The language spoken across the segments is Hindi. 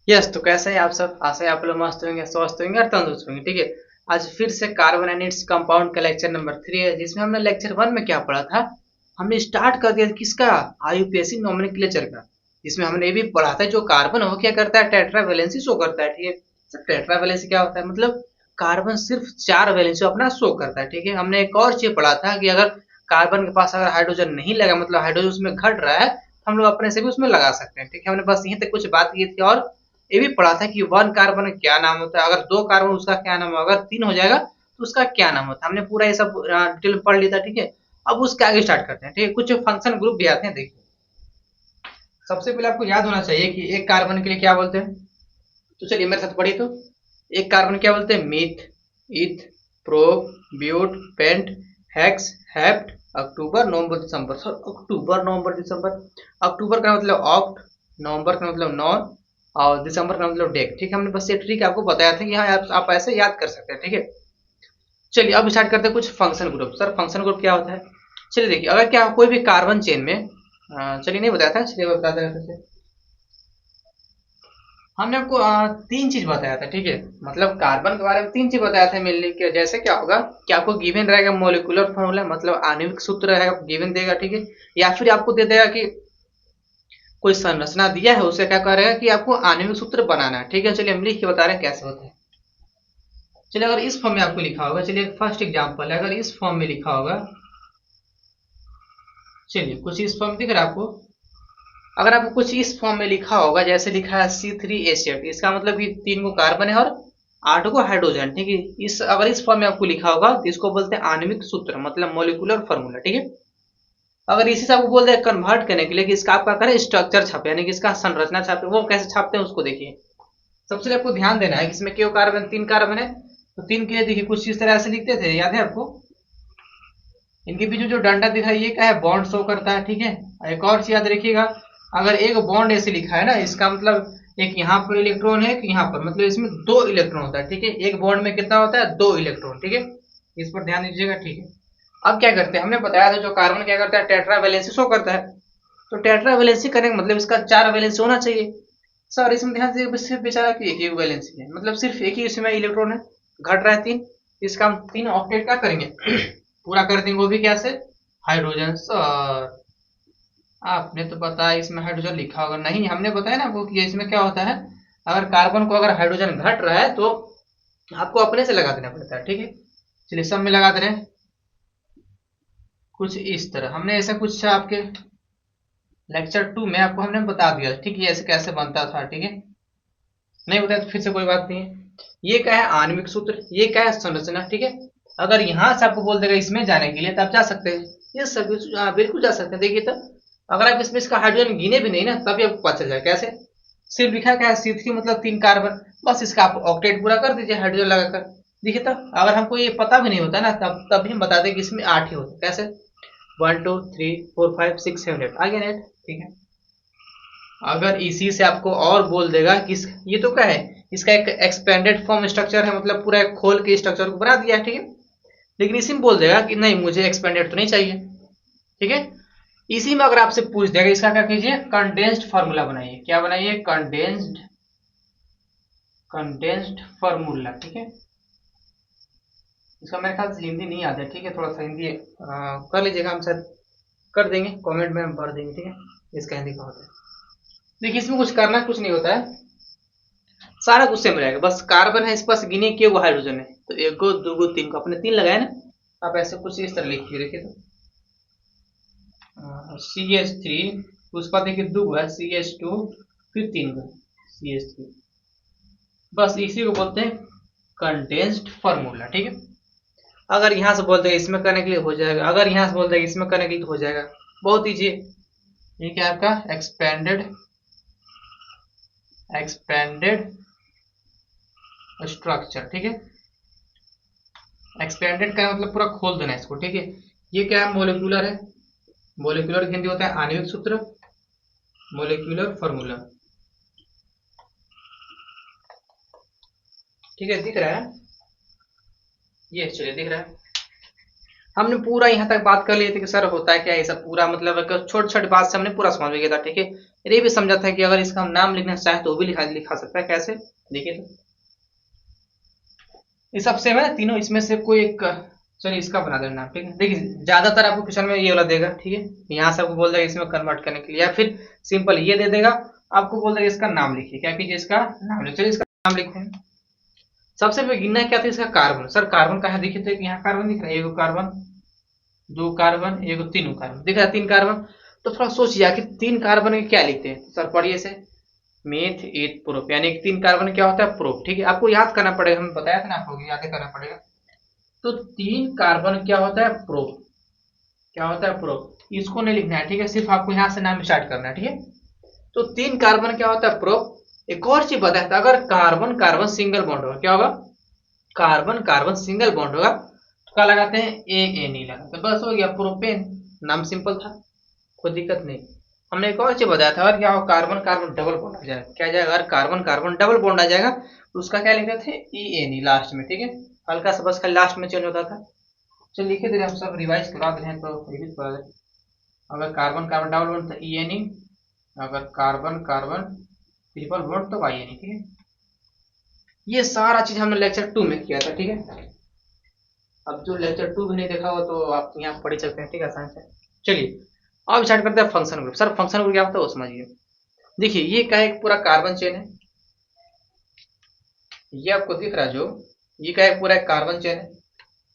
यस, तो कैसे हैं आप सब? आशा है आप लोग मस्त होंगे, स्वस्थ होंगे और तंदुरुस्त होंगे। ठीक है, आज फिर से कार्बन एंड इट्स कंपाउंड का लेक्चर नंबर 3 है, जिसमें हमने लेक्चर 1 में क्या पढ़ा था। हमने स्टार्ट कर दिया किसका, आईयूपीएसी नोमेनक्लेचर का। जिसमें हमने ये भी पढ़ा था जो कार्बन हो क्या करता है, टेट्रा वैलेंसी शो करता है। ठीक है सर, टेट्रा वैलेंसी क्या होता है? मतलब कार्बन सिर्फ 4 वैलेंसी अपना शो करता है। ठीक है, हमने एक और चीज पढ़ा था कि अगर कार्बन के पास अगर हाइड्रोजन नहीं लगा, मतलब हाइड्रोजन उसमें घट रहा है, तो हम लोग अपने से भी उसमें लगा सकते हैं। ठीक है, हमने बस यहीं तक कुछ बात की थी। और ये भी पढ़ा था कि 1 कार्बन का क्या नाम होता है, अगर 2 कार्बन उसका क्या नाम होगा, अगर 3 हो जाएगा तो उसका क्या नाम होता है। हमने पूरा ये सब डिटेल में पढ़ लिया था। ठीक है, अब उसके आगे स्टार्ट करते हैं। ठीक है, कुछ फंक्शन ग्रुप भी आते हैं, देखिए। सबसे पहले आपको याद होना चाहिए कि एक कार्बन के लिए क्या बोलते हैं। तो चलिए मेरे साथ पढ़िए। तो एक कार्बन क्या बोलते हैं? Meth, eth, prop, but, pent, hex, hept, अक्टूबर, नवंबर, दिसंबर। सर, अक्टूबर, नवंबर, दिसंबर। अक्टूबर का मतलब ऑक्ट, नवंबर का मतलब नॉन, और दिसंबर का मतलब डेक। ठीक है, हमने बस ये ट्रिक आपको बताया था कि हाँ आप ऐसे याद कर सकते हैं। ठीक है, चलिए अब स्टार्ट करते हैं कुछ function group. Sir, function group क्या होता है? चलिए देखिए, अगर क्या कोई भी कार्बन चेन में चलिए नहीं बताया था, चलिए मैं बताता रहता। हमने आपको 3 चीज बताया था। ठीक है, मतलब कार्बन के बारे में 3 चीज बताया था मेनली। कि जैसे क्या होगा कि आपको गिवन रहेगा मोलिकुलर फॉर्मूला, मतलब आणविक सूत्र रहेगा, गिवन देगा। ठीक है, या फिर आपको दे देगा कि कोई संरचना दिया है, उसे क्या करेगा कि आपको आणविक सूत्र बनाना है। ठीक है, चलिए हम लिख के बता रहे हैं कैसे होता है। चलिए अगर इस फॉर्म में आपको लिखा होगा, चलिए फर्स्ट एग्जाम्पल है, अगर इस फॉर्म में लिखा होगा, चलिए कुछ इस फॉर्म दिख रहा है आपको। अगर आपको कुछ इस फॉर्म में लिखा होगा, जैसे लिखा है C3H8, इसका मतलब कि 3 को कार्बन है और 8 को हाइड्रोजन। ठीक है, इस अगर इस फॉर्म में आपको लिखा होगा तो इसको बोलते हैं आणविक सूत्र, मतलब मोलिकुलर फॉर्मूला। ठीक है, अगर इसी से आपको बोल दे कन्वर्ट करने के लिए कि इसका आपका करें स्ट्रक्चर छापे, यानी कि इसका संरचना छापे, वो कैसे छापते हैं उसको देखिए। सबसे पहले आपको ध्यान देना है कि इसमें क्यों कार्बन, 3 कार्बन है। तो 3 के लिए देखिए कुछ इस तरह से लिखते थे, याद है आपको? इनके बीच में जो डंडा दिख रहा है ये क्या है, बॉन्ड शो करता है। ठीक है, एक और चीज याद रखिएगा, अगर एक बॉन्ड ऐसे लिखा है ना, इसका मतलब एक यहाँ पर इलेक्ट्रॉन है, एक यहाँ पर, मतलब इसमें 2 इलेक्ट्रॉन होता है। ठीक है, एक बॉन्ड में कितना होता है, 2 इलेक्ट्रॉन। ठीक है, इस पर ध्यान दीजिएगा। ठीक है, अब क्या करते हैं, हमने बताया था जो कार्बन क्या करता है, टेट्रा वैलेंसी शो करता है। तो टेट्रा वैलेंसी करने का मतलब इसका 4 वैलेंसी होना चाहिए। सर, इसमें ध्यान से सिर्फ बेचारा कि एक ही वैलेंसी है, मतलब सिर्फ एक ही इसमें इलेक्ट्रॉन है, घट रहा है 3। इसका हम 3 ऑक्टेट क्या करेंगे पूरा कर देंगे, वो भी कैसे, हाइड्रोजन। सर, आपने तो बताया इसमें हाइड्रोजन लिखा होगा नहीं, हमने बताया ना आपको कि इसमें क्या होता है, अगर कार्बन को अगर हाइड्रोजन घट रहा है तो आपको अपने से लगा देना पड़ता है। ठीक है, चलिए सब में लगा दे रहे हैं कुछ इस तरह। हमने ऐसा कुछ आपके लेक्चर 2 में आपको हमने बता दिया। ठीक है, ऐसे कैसे बनता था। ठीक है, नहीं बताया तो फिर से कोई बात नहीं है। ये क्या है, आणविक सूत्र, ये क्या है, संरचना। ठीक है, अगर यहां से आपको बोल देगा इसमें जाने के लिए, तो आप जा सकते हैं। ये सब बिल्कुल जा सकते हैं। देखिए, तो अगर आप इसमें इसका हाइड्रोजन गिने भी नहीं ना, तभी आपको पता चल जाए कैसे। सिर्फ लिखा क्या है, C3 मतलब 3 कार्बन, बस इसका आप ऑक्टेट पूरा कर दीजिए हाइड्रोजन लगाकर। देखिए, तो अगर हमको ये पता भी नहीं होता ना, तब तब भी हम बता दें कि इसमें 8 ही होते, कैसे 1 2 3 4 5 6 7 8 आ गया नेट। ठीक है, अगर इसी से आपको और बोल देगा कि ये तो क्या है, इसका एक एक्सपेंडेड फॉर्म स्ट्रक्चर है, मतलब पूरा एक खोल के स्ट्रक्चर को बना दिया है। ठीक है, लेकिन इसी में बोल देगा कि नहीं मुझे एक्सपेंडेड तो नहीं चाहिए। ठीक है, इसी में अगर आपसे पूछ देगा इसका क्या कीजिए, कंडेंस्ड फार्मूला बनाइए। क्या बनाइए, कंडेंस्ड, कंडेंस्ड फार्मूला। ठीक है, इसका मेरे ख्याल से हिंदी नहीं आता है। ठीक है, थोड़ा सा हिंदी कर लीजिएगा, हम शायद कर देंगे, कमेंट में हम भर देंगे। ठीक है, इसका हिंदी का होता है। देखिए, इसमें कुछ करना कुछ नहीं होता है, सारा कुछ सेम रहेगा, बस कार्बन है, इस पास गिने के वो हाइड्रोजन है, तो एक को दो को तीन को अपने 3 लगाए ना। आप ऐसे कुछ इस तरह लिखिए, देखिए तो CH3, उस पर देखिए 2 है, CH2, फिर 3 है CH3। बस इसी को बोलते हैं कंडेंस्ड फार्मूला। ठीक है, अगर यहाँ से बोल देगा इसमें करने के लिए हो जाएगा, अगर यहाँ से बोल देगा इसमें करने के लिए हो जाएगा, बहुत इजी। ये क्या है आपका एक्सपेंडेड, एक्सपेंडेड स्ट्रक्चर। ठीक है, एक्सपेंडेड का मतलब पूरा खोल देना है इसको। ठीक है, ये क्या है, मोलिकुलर है, मोलिकुलर की हिंदी होता है आणविक सूत्र, मोलिकुलर फॉर्मूला। ठीक है, दिख रहा है, ये चलिए दिख रहा है। हमने पूरा यहाँ तक बात कर लिए थे कि सर होता है क्या ये सब पूरा, मतलब छोटे छोटे बात से हमने पूरा समझ गया था। ठीक है, ये भी समझा था कि अगर इसका हम नाम लिखना चाहे तो वो भी लिखा लिखा सकता है। कैसे, देखिए तो ये सब सेम है तीनों, इसमें से कोई एक, चलिए इसका बना देना नाम। ठीक है, देखिए ज्यादातर आपको क्वेश्चन में ये वाला देगा। ठीक है, यहाँ से आपको बोल देगा इसमें कन्वर्ट करने के लिए, या फिर सिंपल ये दे देगा, आपको बोल देगा इसका नाम लिखिए। क्या कीजिए, इसका नाम लिखिए। चलिए इसका नाम लिखते हैं। सबसे गिनना क्या था इसका, कार्बन। सर कार्बन कहाँ देखिए, तो यहाँ कार्बन दिख रहा है, एक कार्बन, दो कार्बन, एक तीन कार्बन दिख रहा है, तीन कार्बन। तो थोड़ा सोचिए आखिर तीन कार्बन के क्या लिखते हैं। सर पढ़िए से, मेथ ईथ प्रोप, यानी कि तीन कार्बन क्या होता है, प्रोप। ठीक है, आपको याद करना पड़ेगा, हमें बताया था ना आपको, याद करना पड़ेगा। तो तीन कार्बन क्या होता है, प्रोप। क्या होता है, प्रोप। इसको नहीं लिखना है। ठीक है, सिर्फ आपको यहाँ से नाम स्टार्ट करना है। ठीक है, तो तीन कार्बन क्या होता है, प्रोप। एक और चीज बताया था, अगर कार्बन कार्बन सिंगल बॉन्ड होगा, क्या होगा, कार्बन कार्बन सिंगल बॉन्ड होगा तो क्या लगाते हैं, ए लगाते हैं, बस हो गया प्रोपेन। नाम सिंपल था, कोई दिक्कत नहीं। हमने एक और चीज बताया था, अगर क्या हो, कार्बन कार्बन डबल बॉन्ड आ जाएगा, क्या जाएगा, अगर कार्बन कार्बन डबल बॉन्ड आ जाएगा तो उसका क्या लिखते थे, ई लास्ट में। ठीक है, हल्का सा बस खाली लास्ट में चेंज होता था। चलिए लिखे दे रहे हम सब रिवाइज करा दे रहे हैं, तो रिवीज करा दे। अगर कार्बन कार्बन डबल बॉन्ड तो ई, अगर कार्बन कार्बन ट्रिपल बॉन्ड तो वाई। ठीक है, ये सारा चीज हमने लेक्चर 2 में किया था। ठीक है, अब जो लेक्चर 2 भी नहीं देखा हो तो आप यहाँ पढ़ ही सकते हैं। ठीक है, आसान से। चलिए अब स्टार्ट करते हैं function group. Sir function group क्या होता है वो समझिए। देखिए ये क्या है, एक पूरा कार्बन चेन है, ये आपको दिख रहा है जो, ये क्या है, पूरा एक कार्बन चेन है।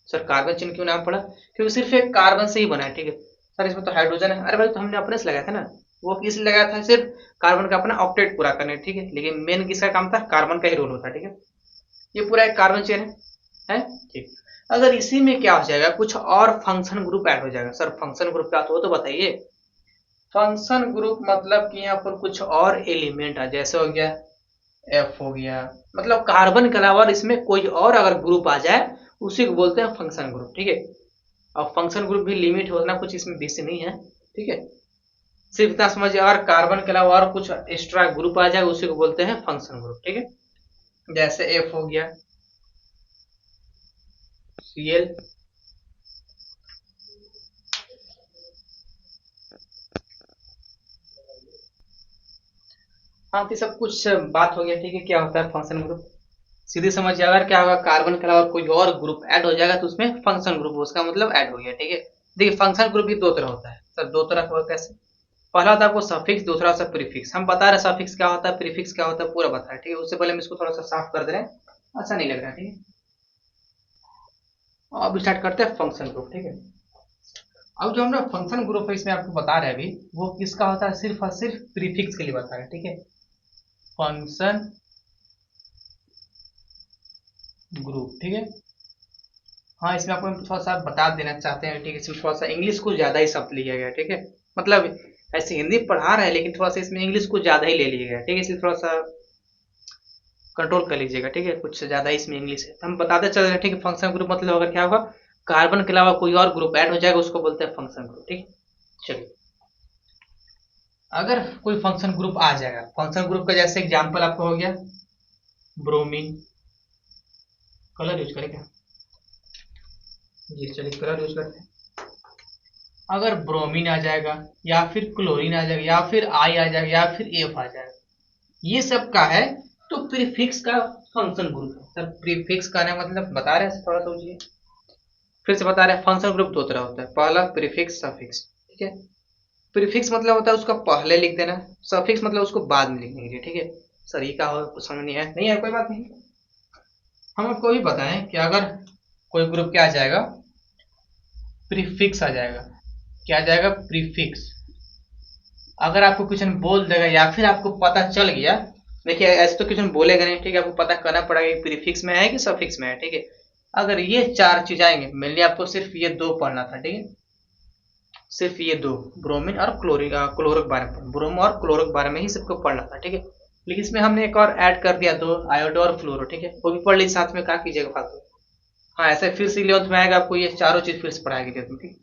सर कार्बन चेन क्यों नाम पड़ा, क्योंकि सिर्फ एक कार्बन से ही बना है। ठीक है सर, इसमें तो हाइड्रोजन है, अरे भाई तो हमने अपने से लगाया था ना, वो किस लगाया था, सिर्फ कार्बन का अपना ऑक्टेट पूरा करने। ठीक है, लेकिन मेन किसका काम था, कार्बन का ही रोल होता है। ठीक है, ये पूरा एक कार्बन चेन है। ठीक, अगर इसी में क्या हो जाएगा, कुछ और फंक्शन ग्रुप ऐड हो जाएगा। सर फंक्शन ग्रुप क्या हो तो बताइए। फंक्शन ग्रुप मतलब कि यहाँ पर कुछ और एलिमेंट है, जैसे हो गया एफ हो गया, मतलब कार्बन के अलावा इसमें कोई और अगर ग्रुप आ जाए उसी को बोलते हैं फंक्शन ग्रुप। ठीक है, और फंक्शन ग्रुप भी लिमिट होना कुछ इसमें बेसी नहीं है। ठीक है, सिर्फ इतना समझिए, अगर कार्बन के अलावा और कुछ एक्स्ट्रा ग्रुप आ जाए उसी को बोलते हैं फंक्शन ग्रुप। ठीक है, जैसे एफ हो गया, सीएल, हाँ तो सब कुछ बात हो गया। ठीक है, क्या होता है फंक्शन ग्रुप, सीधे समझिए, अगर क्या होगा, कार्बन के अलावा कोई और ग्रुप ऐड हो जाएगा तो उसमें फंक्शन ग्रुप, उसका मतलब ऐड हो गया। ठीक है, देखिए फंक्शन ग्रुप भी दो तरह होता है। सर दो तरह का कैसे, पहला होता है आपको सफिक्स, दूसरा होता है प्रीफिक्स। हम बता रहे हैं सफिक्स क्या होता है, प्रीफिक्स क्या होता है, पूरा बता रहे हैं। ठीक है, उससे पहले हम इसको थोड़ा सा साफ कर दे रहे हैं, अच्छा नहीं लग रहा है। ठीक है, अब स्टार्ट करते हैं फंक्शन ग्रुप। ठीक है, अब जो हम लोग फंक्शन ग्रुप है इसमें आपको बता रहे हैं अभी, वो किसका होता है, सिर्फ और सिर्फ प्रीफिक्स के लिए बता रहे हैं। ठीक है, फंक्शन ग्रुप। ठीक है, हाँ इसमें आपको थोड़ा सा बता देना चाहते हैं। ठीक है, इसमें थोड़ा सा इंग्लिश को ज्यादा ही शब्द लिया गया। ठीक है, मतलब ऐसे हिंदी पढ़ा रहे हैं लेकिन थोड़ा सा इसमें इंग्लिश को ज्यादा ही ले लिया गया। ठीक है, इसलिए थोड़ा सा कंट्रोल कर लीजिएगा। ठीक है, कुछ ज्यादा इसमें इंग्लिश है, हम बताते चल रहे हैं। ठीक है, फंक्शन ग्रुप मतलब अगर क्या होगा, कार्बन के अलावा कोई और ग्रुप ऐड हो जाएगा उसको बोलते हैं फंक्शन ग्रुप। ठीक है, चलिए अगर कोई फंक्शन ग्रुप आ जाएगा, फंक्शन ग्रुप का जैसे एग्जाम्पल आपको हो गया ब्रोमीन, कलर यूज करें क्या, जी चलिए कलर यूज करते हैं। अगर ब्रोमीन आ जाएगा, या फिर क्लोरीन आ जाएगा, या फिर आई आ जाएगा, या फिर एफ आ जाएगा, ये सब का है तो प्रीफिक्स का फंक्शन ग्रुप है। सर प्रीफिक्स का ना मतलब बता रहे हैं, थोड़ा समझिए, फिर से बता रहे हैं। फंक्शन ग्रुप दो तरह होता है, पहला प्रीफिक्स, सफिक्स। ठीक है, प्रीफिक्स मतलब होता है उसका पहले लिख देना, सफिक्स मतलब उसको बाद में लिखने के लिए। ठीक है, सर ये का हो कुछ समझ नहीं है, नहीं है कोई बात नहीं। हम आपको भी बताएं कि अगर कोई ग्रुप क्या आ जाएगा, प्रीफिक्स आ जाएगा, क्या आ जाएगा, प्रीफिक्स। अगर आपको क्वेश्चन बोल देगा या फिर आपको पता चल गया, देखिए ऐसे तो क्वेश्चन बोलेगा नहीं। ठीक है, आपको पता करना पड़ेगा कि प्रीफिक्स में है कि सफिक्स में है। ठीक है, अगर ये चार चीज आएंगे, मेनली आपको सिर्फ ये दो पढ़ना था। ठीक है, सिर्फ ये दो, ब्रोमीन और क्लोरिन, क्लोरिक बारे में, ब्रोमो और क्लोरिक बारे में ही सबको पढ़ना था। ठीक है, लेकिन इसमें हमने एक और ऐड कर दिया, दो, आयोडो और फ्लोरो। ठीक है, वो भी पढ़ लीजिए साथ में, क्या कीजिएगा फालतू। हाँ ऐसे फिर से 11th में आएगा, आपको ये चारों चीज फिर से पढ़ाएगी 10th में। ठीक,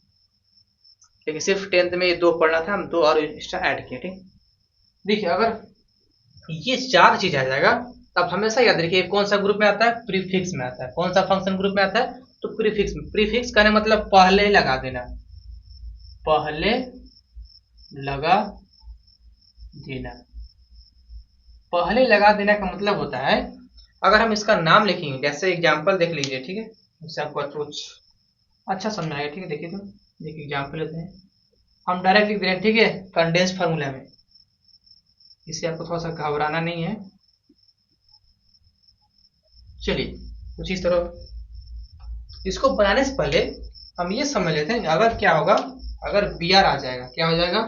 लेकिन सिर्फ 10th में ये दो पढ़ना था, हम दो और एक्स्ट्रा ऐड किए। ठीक, देखिए अगर ये चार चीज आ जाएगा, तब हमेशा याद रखिए कौन सा ग्रुप में आता है, प्रीफिक्स में आता है। कौन सा फंक्शन ग्रुप में आता है, तो प्रीफिक्स में, प्रीफिक्स कहने मतलब पहले लगा देना, पहले लगा देना। पहले लगा देना का मतलब होता है अगर हम इसका नाम लिखेंगे, जैसे एग्जांपल देख लीजिए, ठीक है, इससे आपको कुछ अच्छा समझ आएगा, ठीक है। देखिए तो एक एग्जांपल लेते हैं, हम डायरेक्ट लिख दे रहे हैं, ठीक है, कंडेंस फार्मूला में, इससे आपको थोड़ा सा घबराना नहीं है। चलिए कुछ इस तरह, इसको बनाने से पहले हम ये समझ लेते हैं अगर क्या होगा, अगर बी आर आ जाएगा, क्या हो जाएगा,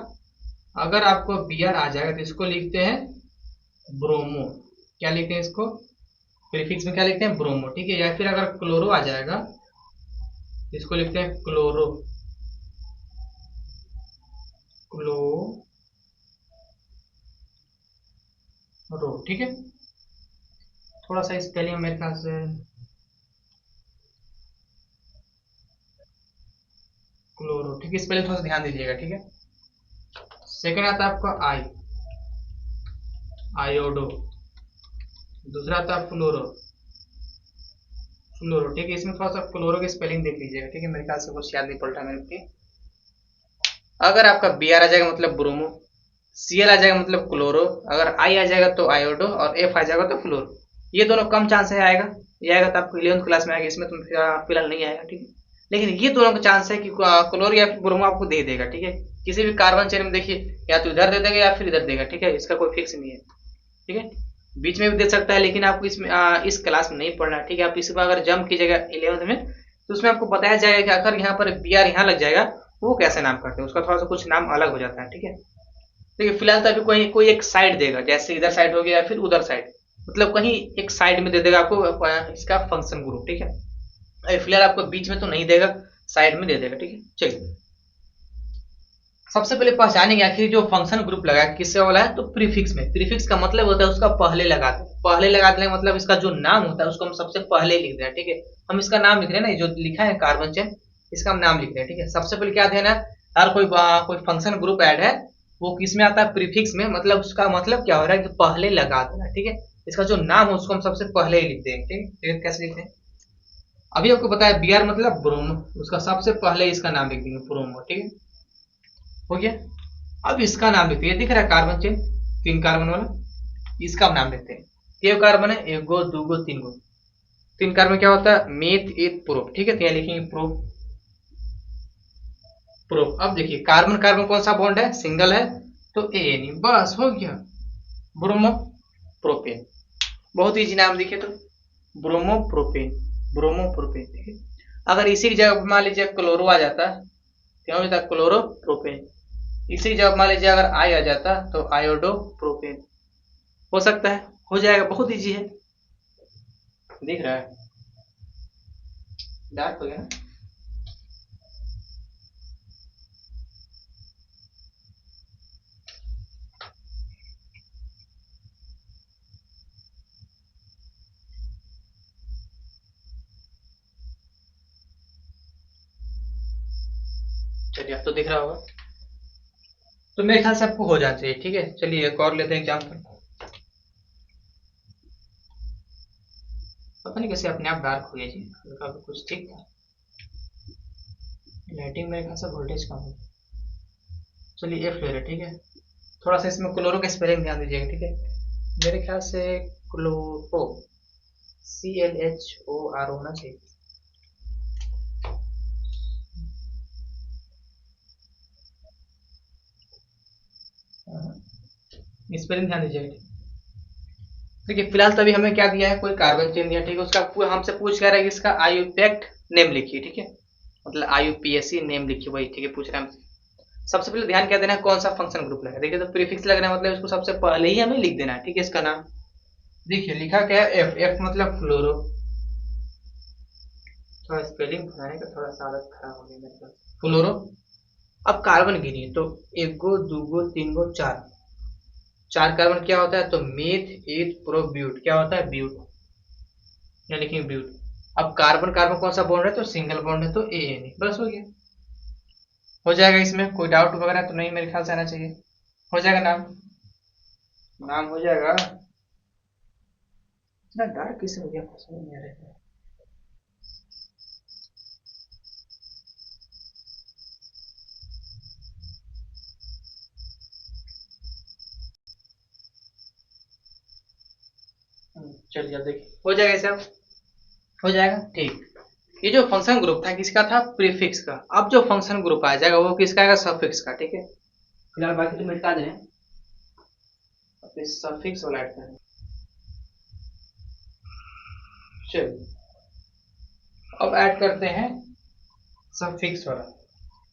अगर आपको बी आर आ जाएगा तो इसको लिखते हैं ब्रोमो। क्या लिखते हैं इसको, प्रीफिक्स में क्या लिखते हैं, ब्रोमो, ठीक है। या फिर अगर क्लोरो आ जाएगा इसको लिखते हैं क्लोरो, क्लोरो, ठीक है। थोड़ा सा स्पेलिंग मेरे ख्याल से क्लोरो, ठीक है, स्पेलिंग थोड़ा सा ध्यान दीजिएगा, ठीक है। सेकंड आता है आपका आई, आयोडो। दूसरा आता है फ्लोरो, फ्लोरो, ठीक है। इसमें थोड़ा सा फ्लोरो की स्पेलिंग देख लीजिएगा, ठीक है, मेरे ख्याल से कुछ याद नहीं पड़ रहा मेरे को। अगर आपका बी आर आ जाएगा मतलब ब्रोमो, सी एल आ जाएगा मतलब क्लोरो, अगर आई आ जाएगा तो आयोडो, और एफ आ जाएगा तो फ्लोरो। ये दोनों कम चांस है आएगा, ये आएगा तो आपको 11th क्लास में आएगा, इसमें तो फिलहाल नहीं आएगा, ठीक है। लेकिन ये दोनों का चांस है कि क्लोरो या फिर ब्रोमो आपको दे देगा, ठीक है। किसी भी कार्बन चेन में देखिए या तो इधर दे देगा या फिर इधर देगा, ठीक है, इसका कोई फिक्स नहीं है, ठीक है। बीच में भी दे सकता है, लेकिन आपको इसमें इस क्लास में नहीं पढ़ना, ठीक है। आप इसमें अगर जंप कीजिएगा 11th में तो उसमें आपको बताया जाएगा कि अगर यहाँ पर बी आर यहाँ लग जाएगा वो कैसे नाम करते हैं, उसका थोड़ा सा कुछ नाम अलग हो जाता है, ठीक है। देखिए फिलहाल तो अभी कोई कोई एक साइड देगा, जैसे इधर साइड हो गया या फिर उधर साइड, मतलब कहीं एक साइड में दे देगा आपको इसका फंक्शन ग्रुप, ठीक है। अभी फिलहाल आपको बीच में तो नहीं देगा, साइड में दे देगा, ठीक है। चलिए सबसे पहले पहचानेंगे आखिर जो फंक्शन ग्रुप लगा है किससे वाला है, तो प्रीफिक्स में। प्रीफिक्स का मतलब होता है उसका पहले लगा दे, पहले लगा देने का मतलब इसका जो नाम होता है उसको हम सबसे पहले लिख दें, ठीक है। हम इसका नाम लिख रहे हैं ना, जो लिखा है कार्बन चेन, इसका हम नाम लिख रहे हैं, ठीक है। सबसे पहले क्या देना है, हर कोई फंक्शन ग्रुप ऐड है वो किस में आता है, प्रीफिक्स में, मतलब उसका मतलब क्या हो रहा है कि पहले लगा देना, ठीक है। इसका जो नाम है उसको हम सबसे पहले ही लिख देंगे, ठीक है। कैसे लिखते हैं, अभी आपको बताया बी आर मतलब ब्रोमो, उसका सबसे पहले इसका नाम लिख देंगे ब्रोमो, ठीक है, हो गया। अब इसका नाम लिखते हैं, ये दिख रहा है कार्बन चेन 3 कार्बन वाला, इसका नाम लिखते हैं। ये कार्बन है 1 गो 2 गो 3 गो, 3 कार्बन क्या होता है, मेथ एथ प्रोप, ठीक है। तो यहाँ लिखेंगे प्रोप, प्रोप। अब देखिए कार्बन कार्बन कौन सा बॉन्ड है, सिंगल है, तो ए एन, बस हो गया, ब्रोमो प्रोपेन। बहुत इजी नाम दिखे तो ब्रोमो प्रोपेन, ब्रोमो प्रोपेन, ठीक है। अगर इसी की जगह मान लीजिए क्लोरो आ जाता, क्या हो जाता, क्लोरो प्रोपेन। इसी की जगह मान लीजिए अगर आई आ जाता तो आयोडो प्रोपेन, हो सकता है, हो जाएगा, बहुत इजी है। दिख रहा है, डार्क हो गया ना। चलिए अब तो दिख रहा होगा, तो मेरे ख्याल से आपको हो जाना चाहिए, ठीक है। चलिए एक और लेते हैं एग्जाम्पल, पता नहीं कैसे अपने आप डार्क हो गया जी, हल्का कुछ ठीक था, लाइटिंग मेरे ख्याल से वोल्टेज कम है। चलिए एफ ले रहे, ठीक है। थोड़ा सा इसमें क्लोरो का स्पेलिंग ध्यान दीजिएगा, ठीक है। मेरे ख्याल से क्लोरो, CLHOR होना चाहिए। स्पेलिंग ध्यान दीजिएगा, देखिए फिलहाल तो अभी हमें क्या दिया है, कोई कार्बन चेन दिया, ठीक है। उसका हमसे पूछ क्या रहा है कि इसका आयुपैक्ट नेम लिखिए, ठीक है, मतलब IUPAC नेम लिखिए, वही, ठीक है, पूछ रहे हैं हमसे। सबसे पहले ध्यान क्या देना है, कौन सा फंक्शन ग्रुप लगा, देखिए तो प्रीफिक्स लगना है मतलब इसको सबसे पहले ही हमें लिख देना है, ठीक है। इसका नाम देखिए लिखा क्या है, एफ, एफ मतलब फ्लोरो, थोड़ा स्पेलिंग बनाने का थोड़ा सा आदत खराब हो गया मेरे पास, फ्लोरो। अब कार्बन गिनिए तो 1 गो 2 गो 3 गो 4, 4 कार्बन क्या होता है, तो मेथ एथ प्रो ब्यूट, क्या होता है, ब्यूट, या लिखेंगे ब्यूट। अब कार्बन कार्बन कौन सा बॉन्ड है, तो सिंगल बॉन्ड है, तो AN, बस हो गया, हो जाएगा। इसमें कोई डाउट वगैरह तो नहीं मेरे ख्याल से आना चाहिए, हो जाएगा नाम, नाम हो जाएगा। इतना डार्क किसे हो गया, समझ नहीं आ रहा है। चलिए अब देखिए हो जाएगा ऐसे, अब हो जाएगा ठीक। ये जो फंक्शन ग्रुप था किसका था, प्रीफिक्स का। अब जो फंक्शन ग्रुप आ जाएगा वो किसका आएगा, सफिक्स का। ठीक है, फिलहाल बाकी तो मिटा दें, सफिक्स वाला ऐड करें। चलिए अब ऐड करते हैं सफिक्स वाला।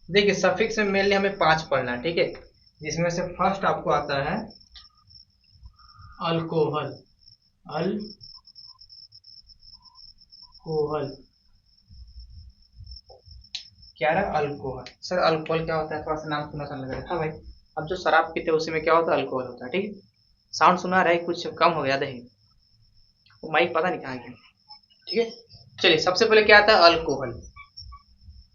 देखिए सफिक्स में मेनली हमें 5 पढ़ना है, ठीक है, जिसमें से फर्स्ट आपको आता है अल्कोहल। अल्कोहल क्या रहा, अल्कोहल। सर अल्कोहल क्या होता है, थोड़ा सा नाम सुना सा लग रहा है। हाँ भाई, अब जो शराब पीते हैं उसी में क्या होता है, अल्कोहल होता है। ठीक है, साउंड सुना रहा है, कुछ कम हो गया नहीं, वो माइक पता नहीं कहाँ गया। ठीक है, चलिए सबसे पहले क्या आता है, अल्कोहल।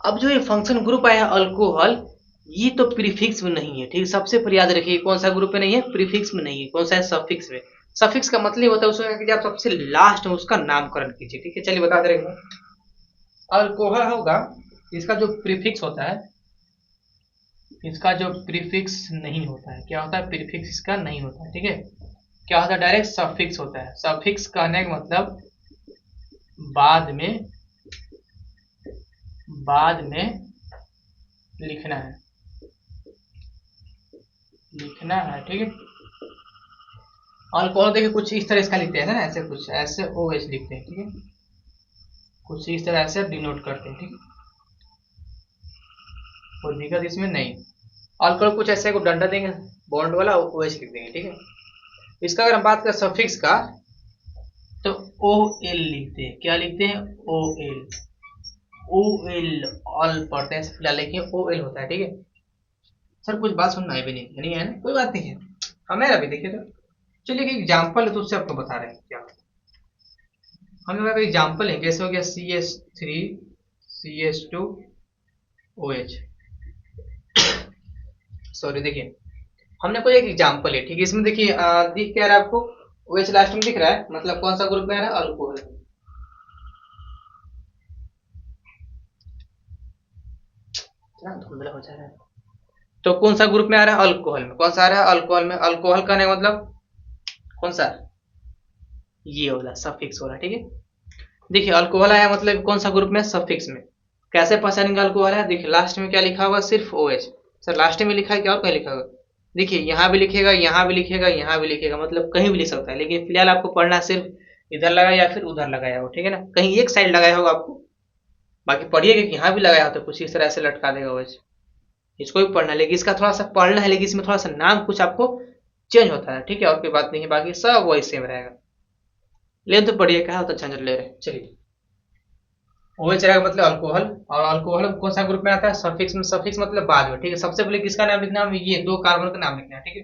अब जो ये फंक्शन ग्रुप आया है अल्कोहल, ये तो प्रीफिक्स में नहीं है। ठीक है, सबसे पहले याद रखिए कौन सा ग्रुप में नहीं है, प्रीफिक्स में नहीं है। कौन सा है, सफिक्स में। सफिक्स का मतलब होता है उसमें कि आप सबसे लास्ट में उसका नामकरण कीजिए। ठीक है, चलिए बता दे रहे हैं। अल्कोहल होगा, इसका जो प्रीफिक्स होता है, इसका जो प्रीफिक्स नहीं होता है, क्या होता है, प्रीफिक्स इसका नहीं होता है। ठीक है, क्या होता है, डायरेक्ट सफिक्स होता है। सफिक्स कहने का मतलब बाद में लिखना है, ठीक है। अल्कोहल देखिए कुछ इस तरह इसका लिखते हैं ना, ऐसे कुछ ऐसे ओ एच लिखते हैं। ठीक है, कुछ इस तरह से डिनोट करते हैं। ठीक है, कोई दिक्कत इसमें नहीं। अल्कोहल कुछ ऐसे को डंडा देंगे बॉन्ड वाला, ओ एच लिख देंगे। ठीक है, इसका अगर हम बात करें सफिक्स का, तो ओ एल लिखते हैं। क्या लिखते हैं, O L. O L all पढ़ते हैं फिलहाल, लेकिन ओ एल होता है। ठीक है सर, कुछ बात सुनना है भी नहीं, नहीं है ना, कोई बात नहीं है, हमें अभी देखिए तो। चलिए एक एग्जाम्पल है तो उससे आपको बता रहे हैं क्या। हम लोग का एग्जाम्पल है, कैसे हो गया, CH3CH2OH। सॉरी, देखिए हमने कोई एक एग्जाम्पल है, ठीक है, इसमें देखिए दिख क्या रहा है आपको, OH लास्ट में दिख रहा है, मतलब कौन सा ग्रुप में आ रहा है, अल्कोहल। धुंधला हो जा रहा है, तो कौन सा ग्रुप में आ रहा है, अल्कोहल में। कौन सा आ रहा है, अल्कोहल में। अल्कोहल का नहीं मतलब कौन सा, ये वाला सफिक्स वाला। ठीक है, देखिए अल्कोहल आया मतलब कौन सा ग्रुप में, सफिक्स में। कैसे पहचानेंगे अल्कोहल है, देखिए लास्ट में क्या लिखा होगा, सिर्फ OH। सर लास्ट में लिखा है क्या और कहीं लिखा होगा, देखिए यहाँ भी लिखेगा, यहाँ भी लिखेगा, यहाँ भी लिखेगा, मतलब कहीं भी लिख सकता है, लेकिन फिलहाल आपको पढ़ना सिर्फ इधर लगाया या फिर उधर लगाया हो। ठीक है ना, कहीं एक साइड लगाया होगा आपको, बाकी पढ़िएगा कि यहाँ भी लगाया हो तो कुछ इस तरह से लटका देगा OH। इसको भी पढ़ना है, लेकिन इसका थोड़ा सा पढ़ना है, लेकिन इसमें थोड़ा सा नाम कुछ आपको चेंज होता है। ठीक है, और कोई बात नहीं है, बाकी सब वही सेम रहेगा। लेकिन तो पढ़िए क्या होता है, झंझट ले रहे। चलिए OH रहेगा मतलब अल्कोहल, और अल्कोहल कौन सा ग्रुप में आता है, सफिक्स में। सफिक्स मतलब बाद में। ठीक है, सबसे पहले किसका नाम लिखना है, ये 2 कार्बन का नाम लिखना है। ठीक है,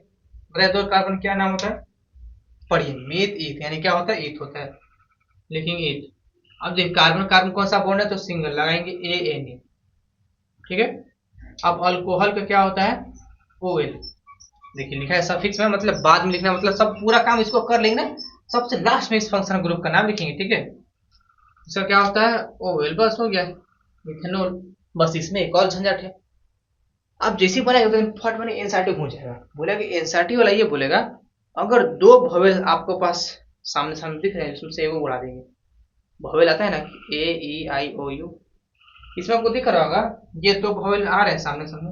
बताइए 2 कार्बन क्या नाम होता है, पढ़िए, मीथ ईथ, यानी क्या होता है, ईथ होता है, लिखेंगे ईथ। अब देखिए कार्बन कार्बन कौन सा बॉन्ड है, तो सिंगल लगाएंगे ANA। ठीक है, अब अल्कोहल का क्या होता है, OL। देखिए लिखा है सफिक्स में, मतलब बाद में लिखना, मतलब सब पूरा काम इसको कर लेंगे ना, सबसे लास्ट में इस फंक्शन ग्रुप का नाम लिखेंगे। ठीक है, इसका क्या होता है, OL, बस हो गया, मिथेनॉल। बस इसमें एक और झंझट है, अब जैसे ही बनाएगा तो फट मैंने एनसीईआरटी घूम जाएगा, बोलेगा कि एनसीईआरटी वाला ये बोलेगा अगर 2 भवेल आपको पास सामने सामने दिख रहे हैं, इसमें से एगो उड़ा देंगे। भवेल आता है ना, AEIOU, इसमें आपको दिख रहा होगा ये 2 भवेल आ रहे हैं सामने सामने,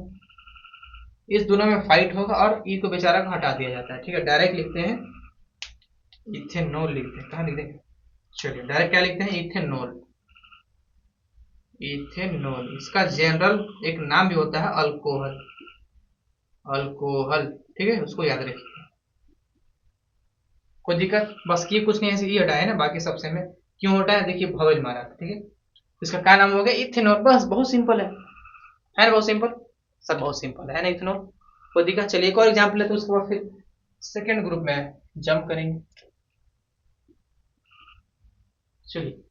इस दोनों में फाइट होगा और ई को बेचारा को हटा दिया जाता है। ठीक है, डायरेक्ट लिखते हैं इथेनॉल, लिखते हैं, कहाँ लिखते हैं, चलिए डायरेक्ट क्या लिखते हैं, इथेनॉल। इथेनॉल, इसका जनरल एक नाम भी होता है अल्कोहल। अल्कोहल, ठीक है, उसको याद रखिए, कोई दिक्कत, बस ये कुछ नहीं, ऐसे ये हटाया ना, बाकी सबसे में क्यों हटाया, देखिए भवेल मारा। ठीक है, इसका क्या नाम हो गया, इथेनॉल। बस बहुत सिंपल है ना, बहुत सिंपल, सब बहुत सिंपल है ना, इथेनॉल। कोई दिक्कत, चलिए एक और एग्जाम्पल है, तो उसके बाद फिर सेकेंड ग्रुप में जंप करेंगे। चलिए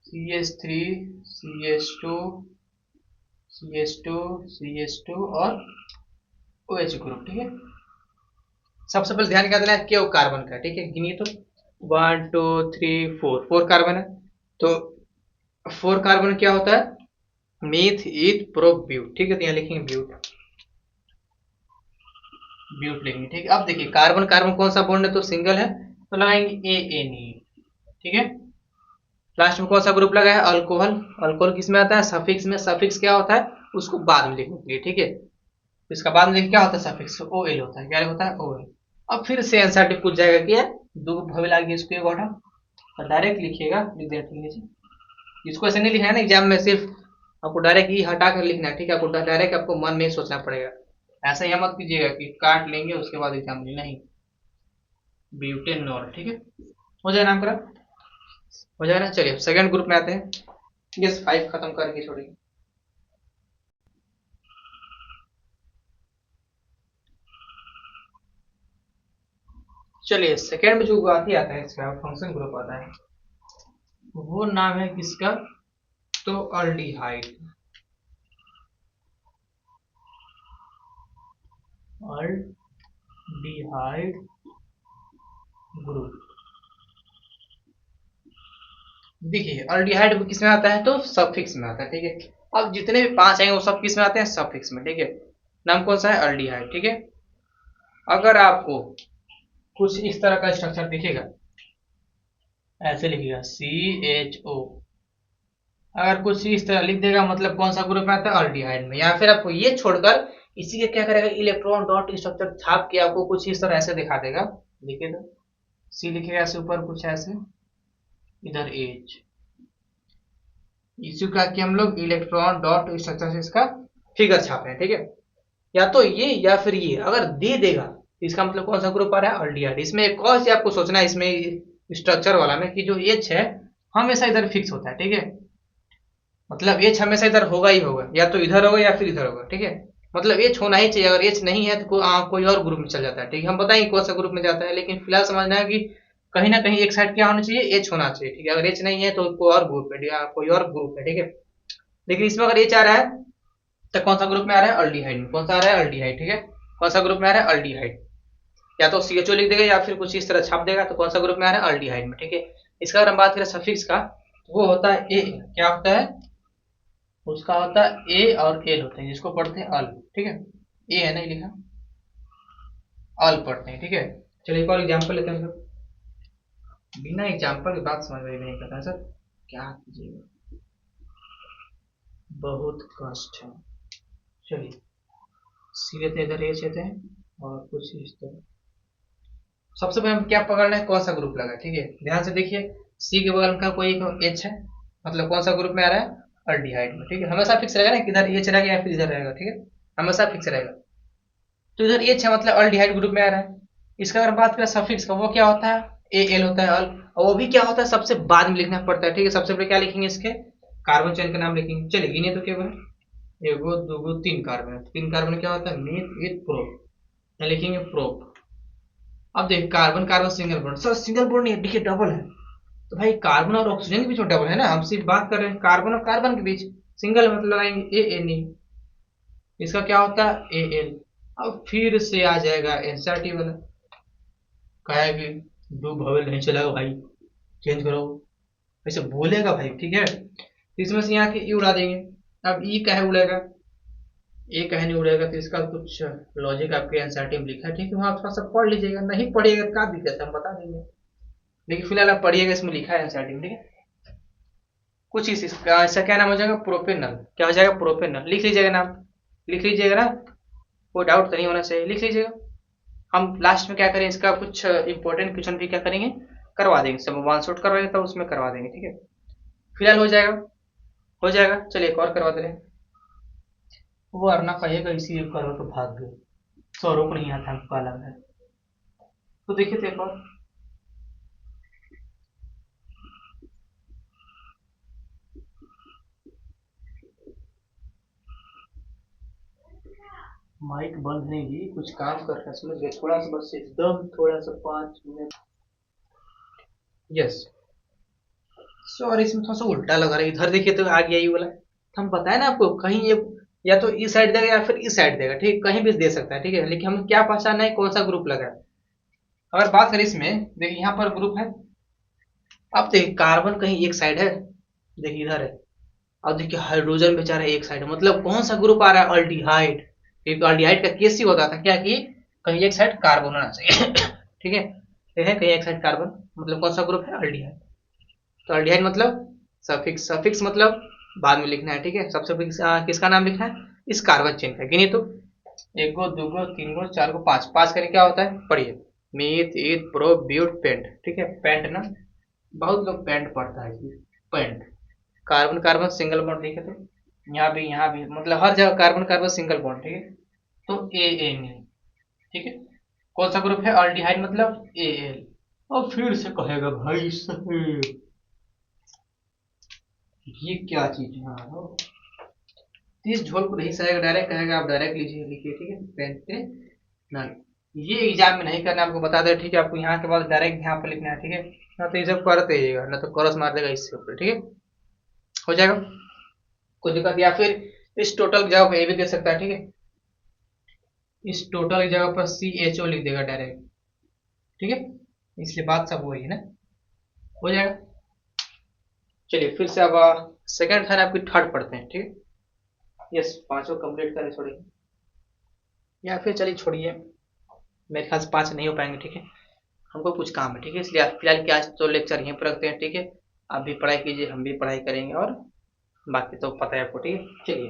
CH3CH2CH2 और OH ग्रुप। ठीक है, सबसे पहले ध्यान क्या देना है, क्यों कार्बन का। ठीक है, गिनिए तो 1 2 3 4, 4 कार्बन है, तो 4 कार्बन क्या होता है, मीथ ईथ प्रो ब्यूट। ठीक है, तो यहाँ लिखेंगे ब्यूट, ब्यूट लिखेंगे। ठीक है, अब देखिए कार्बन कार्बन कौन सा बॉन्ड है, तो सिंगल है, तो लगाएंगे ए एन ई। ठीक है, लास्ट में कौन सा ग्रुप लगा है? अल्कोहल। अल्कोहल किस में आता है? सफिक्स में। सफिक्स क्या होता है उसको बाद में लिखने के लिए। ठीक है, तो इसका बाद में लिख क्या होता है? सफिक्स ओ एल होता है। क्या होता है? O L. अब फिर से एनसीईआरटी पूछ जाएगा कि दो भवेल आ गई, इसको एक ऑर्डर, तो डायरेक्ट लिखिएगा, लिख दिया। ठीक है, इसको ऐसे नहीं लिखना है ना एग्जाम में, सिर्फ आपको डायरेक्ट ये हटा कर लिखना है। ठीक है, आपको डायरेक्ट आपको मन में ही सोचना पड़ेगा। ऐसा ही मत कीजिएगा कि काट लेंगे उसके बाद एग्जाम में, नहीं। ब्यूटेनॉल। ठीक है, हो जाए नाम करा, हो जाए ना। चलिए सेकंड ग्रुप में आते हैं। यस, 5 खत्म करके छोड़िए। चलिए सेकंड में जो ग्रुप आता है इसका फंक्शन ग्रुप आता है, वो नाम है किसका? तो अल्डिहाइड। Aldehyde group. देखिए अल्डिहाइड किस में आता है? तो सफिक्स में आता है। ठीक है, अब जितने भी 5 आएंगे वो सब किस में आते हैं? सफिक्स में। ठीक है, नाम कौन सा है? अल्डिहाइड। ठीक है, अगर आपको कुछ इस तरह का स्ट्रक्चर दिखेगा, ऐसे लिखिएगा CHO, अगर कुछ इस तरह लिख देगा मतलब कौन सा ग्रुप में आता है? अल्डिहाइड में। या फिर आपको ये छोड़कर इसी के क्या करेगा? इलेक्ट्रॉन डॉट स्ट्रक्चर छाप के आपको कुछ इस तरह ऐसे दिखा देगा। देखिए तो सी लिखेगा ऐसे ऊपर कुछ ऐसे, इधर एच, इसी का कि हम लोग इलेक्ट्रॉन डॉट स्ट्रक्चर से इसका फिगर छाप रहे हैं। ठीक है, या तो ये या फिर ये अगर दे देगा तो इसका मतलब कौन सा ग्रुप आ रहा है? अल्डिहाइड। इसमें एक और चीज आपको सोचना है इसमें स्ट्रक्चर वाला में, कि जो एच है हमेशा इधर फिक्स होता है। ठीक है, मतलब एच हमेशा इधर होगा ही होगा, या तो इधर होगा या फिर इधर होगा। ठीक है, मतलब एच होना ही चाहिए। अगर एच नहीं है तो कोई और ग्रुप में चल जाता है। ठीक है, हम बताएंगे कौन सा ग्रुप में जाता है, लेकिन फिलहाल समझना है कि कहीं ना कहीं एक साइड क्या होना चाहिए? एच होना चाहिए। ठीक है, अगर एच नहीं है तो कोई और ग्रुप है, कोई और ग्रुप है। ठीक है, लेकिन इसमें अगर एच आ रहा है तो कौन सा ग्रुप में आ रहा है? अल्डिहाइड में। कौन सा आ रहा है? अल्डिहाइड। ठीक है, कौन सा ग्रुप में आ रहा है? अल्डिहाइड। या तो CHO लिख देगा या फिर कुछ इस तरह छाप देगा, तो कौन सा ग्रुप में आ रहा है? अल्डिहाइड में। ठीक है, इसका अगर हम बात करें सफिक्स का, तो वो होता है ए। क्या होता है उसका? होता है ए और एल होते हैं, जिसको पढ़ते हैं अल। ठीक है, ए है नहीं लिखा, अल पढ़ते हैं। ठीक है, चलिए एक और एग्जाम्पल लेते हैं सर। बिना एग्जाम्पल की बात समझ में नहीं करता सर, क्या कीजिएगा, बहुत कष्ट है। चलिए सी लेते हैं, इधर एच लेते हैं और कुछ इस तरह। सबसे पहले हम क्या पकड़ना है? कौन सा ग्रुप लगा। ठीक है, ध्यान से देखिए, सी के बगल का कोई एच है, मतलब कौन सा ग्रुप में आ रहा है? अल्डिहाइड में। ठीक है, हमेशा फिक्स रहेगा ना, किधर एच रहेगा या फिर इधर रहेगा। ठीक है, हमेशा फिक्स रहेगा। तो इधर एच है मतलब अल्डिहाइड ग्रुप में आ रहा है। इसका अगर बात करें सफिक्स का, वो क्या होता है? ए एल होता है, अल। और वो भी क्या होता है? सबसे बाद में लिखना पड़ता है। ठीक है, सबसे पहले क्या लिखेंगे? इसके कार्बन चेन का नाम लिखेंगे। चलिए गिने तो क्या बने? एगो दूगो तीन कार्बन। तीन कार्बन क्या होता है? मीथ विथ प्रोप, लिखेंगे प्रोप। अब देखिए carbon carbon single bond, sir single bond नहीं है, देखिए डबल है। तो भाई कार्बन और ऑक्सीजन के बीच में डबल है ना, हम सिर्फ बात कर रहे हैं कार्बन और कार्बन के बीच। सिंगल मतलब लगाएंगे ए एन ई, इसका क्या होता है? A L. अब फिर से आ जाएगा एनसीईआरटी वाला, कहा कि दो भवेल नहीं चलेगा भाई, चेंज करो, ऐसे बोलेगा भाई। ठीक है, तो इसमें से यहाँ के ई उड़ा देंगे। अब ई कहे उड़ेगा? ए कहे नहीं उड़ेगा, तो इसका कुछ लॉजिक आपके एनसीईआरटी में लिखा है। ठीक है, वहां थोड़ा सा पढ़ लीजिएगा, नहीं पढ़िएगा तो क्या दिक्कत है, हम बता देंगे। लेकिन फिलहाल आप पढ़िएगा, इसमें लिखा है एनसीईआरटी में। ठीक है, कुछ इस इसका क्या नाम हो जाएगा? प्रोपेनल। क्या हो जाएगा? प्रोपेनल। लिख लीजिएगा नाम, लिख लीजिएगा ना, कोई डाउट तो नहीं होना चाहिए, लिख लीजिएगा। हम लास्ट में क्या करें, इसका कुछ इंपॉर्टेंट क्वेश्चन भी क्या करेंगे, करवा देंगे। सब वन शॉट करवाएंगे तो उसमें करवा देंगे। ठीक है, फिलहाल हो जाएगा, हो जाएगा। चलिए एक और करवा दे रहे हैं। वो अरना कहेगा इसी एक करो तो भाग गए, सौरभ को नहीं आता हमको अलग है। तो देखिए तो एक और माइक बंद नहीं की, कुछ काम कर रहा है, समझ गए? थोड़ा सा बस एकदम थोड़ा सा 5 मिनट। यस, सॉरी इसमें थोड़ा सा उल्टा लगा रहा है, इधर देखिए तो आ गया ये वाला। हम बताए ना आपको, कहीं ये या तो इस साइड देगा या फिर इस साइड देगा। ठीक, कहीं भी दे सकता है। ठीक है, लेकिन हम क्या पहचानना है कौन सा ग्रुप लगा है। अगर बात करें इसमें, देखिए यहाँ पर ग्रुप है। अब देखिए कार्बन कहीं एक साइड है, देखिए इधर है। अब देखिए हाइड्रोजन बेचारा एक साइड है, मतलब कौन सा ग्रुप आ रहा है? अल्डिहाइड। क्योंकि अल्डिहाइड का केस ही होता था क्या कि कहीं एक साइड कार्बन होना चाहिए। ठीक है, ये है कहीं एक साइड कार्बन, मतलब कौन सा ग्रुप है, अल्डिहाइड। तो अल्डिहाइड मतलब सफिक्स, सफिक्स मतलब बाद में लिखना है, ठीक है। सबसे किसका नाम लिखना है, इस कार्बन चेन का। गिनिए तो, एक गो, दो गो, तीन गो, चार गो, पांच, पांच करके क्या होता है, पढ़िए, meth, eth, pro, but, pent, ठीक है। पेंट ना, बहुत लोग पेंट पढ़ता है जी, pent. Carbon carbon single bond, ठीक है। तो यहाँ भी मतलब हर जगह कार्बन कार्बन सिंगल बॉन्ड, ठीक है। तो ए एन ए, ठीक है। कौन सा ग्रुप है, अल्डिहाइड मतलब ए एल। और फिर से कहेगा भाई साहब ये क्या चीज है, इस झोल को नहीं सहेगा, डायरेक्ट कहेगा आप डायरेक्ट लीजिए, लिखिए, ठीक है। पेन पे ना, ये एग्जाम में नहीं करना, आपको बता दे, ठीक है। आपको यहाँ के बाद डायरेक्ट यहाँ पर लिखना है, ठीक है। ना तो ये सब करते रहिएगा, ना तो क्रॉस मार देगा इससे ऊपर, ठीक है। हो जाएगा, कोई दिक्कत, या फिर इस टोटल की जगह पर ये भी दे सकता है, ठीक है। इस टोटल की जगह पर सी एच ओ लिख देगा डायरेक्ट, ठीक है। इसलिए बात सब वही है ना, हो जाएगा। चलिए फिर से अब सेकंड था आपकी, थर्ड पढ़ते हैं, ठीक है। यस, पांचों कंप्लीट करें छोड़िए, या फिर चलिए छोड़िए, मेरे ख्याल से पांच नहीं हो पाएंगे, ठीक है। हमको कुछ काम है, ठीक है, इसलिए फिलहाल की आज तो लेक्चर यहीं पर रखते हैं, ठीक है। आप भी पढ़ाई कीजिए, हम भी पढ़ाई करेंगे, और बाकी तो पता है आपको, ठीक है। चलिए।